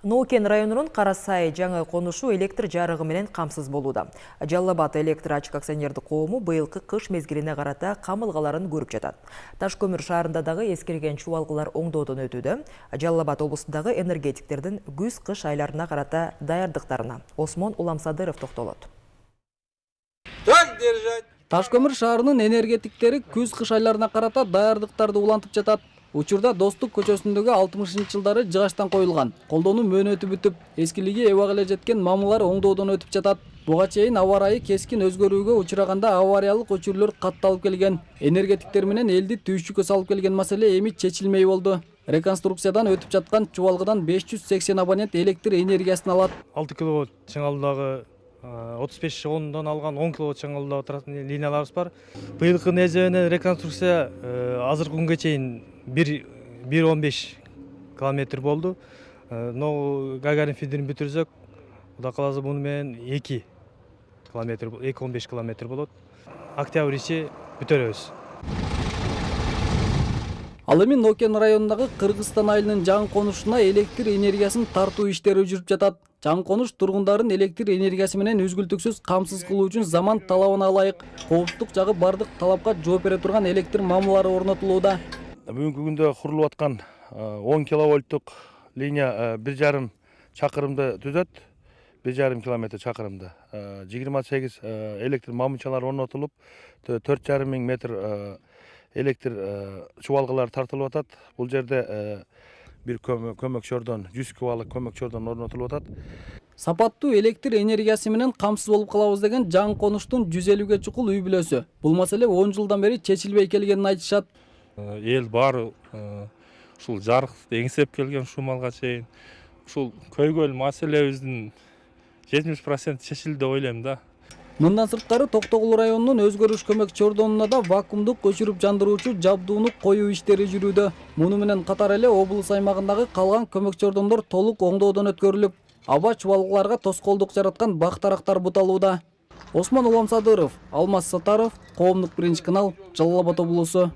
Нокен районунун Карасай жаңы конушу электр жарыгы менен камсыз болууда. Жалал Абад электр ачык акционердик коому быйылкы кыш мезгилине карата камылгаларын көрүп жатат. Таш көмүр шаарында дагы эскирген чубалгылар оңдоодон өтүүдө. Жалал Абад облусундагы энергетиктердин күз-кыш айларына карата даярдыктарына Осмон Уламсадыров токтолот. Таш көмүр шаарынын энергетиктери күз-кыш айларына карата даярдыктарды улантып жатат. Учурда Достук көчөсүндөгү 60-жылдары жыгачтан коюлган. Колдонуу мөөнөтү бүтүп, эскилиги эбак эле жеткен мамылар оңдоодон өтүп жатат. Буга чейин аба ырайы кескин өзгөрүүгө учураганда авариялык өчүрлөр катталып келген. Энергетиктер менен элди түйшүккө салып келген маселе эми чечилмей болду. Реконструкциядан өтүп жаткан чубалгыдан 580 абонент электр энергиясын алат. 6 киловатт чыңалдагы 35 шоғындан алған 10 киловатт чыңалда отыратын линияларыбыз бар. Быйылкы нәтижене реконструкция азыркы күнгө чейин 1,15 километр болду. Но Гагарин фидерин бүтүрсөк, Кудай кааласа муну менен 2,15 километр болот. Октябрь ичи бүтөрөбүз. Ал эми Нокен районундагы Кыргызстан айылынын жаңы конушуна электр энергиясын тартуу иштери жүрүп жатат. Жаңы конуш тургундарын электр энергиясы менен үзгүлтүксүз камсыз кылуу үчүн заман талабына ылайык коопсуздук жагы бардык талапка жооп бере турган электр мамылары орнотулууда. Бүгүнкү күндө курулуп аткан 10 киловольттук линия 1,5 чакырымды түзөт. 1,5 километр чакырымды. 28 электр мамычалар орнотулуп, 4,5 миң метр электр чубалгылар тартылып атат. Бул жерде бир көмөкчөрдөн 100 кубалык көмөкчөрдөн орнотулуп атат. Сапаттуу электр энергиясы менен камсыз болуп калабыз деген жаңы конуштун 150ге чукул үй бүлөсү. Бул маселе 10 жылдан бери чечилбей келгенин айтышат. Эл баары ушул жарыкты эңсеп келген шумалга чейин ушул көйгөйл маселебиздин 70% чечилди деп ойлойм да. Мындан сырткары Токтогул районунун өзгөрүш көмөк чордонуна да вакуумдук өчүрүп жандыруучу жабдууну коюу иштери жүрүүдө. Муну менен катар эле облус аймагындагы калган көмөк чордондор толук оңдоодон өткөрүлүп, аба чубалгыларга тоскоолдук жараткан бак-тарактар буталууда. Осмон Уламсадыров, Алмаз Сатаров, Коомдук биринчи канал, Жалал Абад облусу.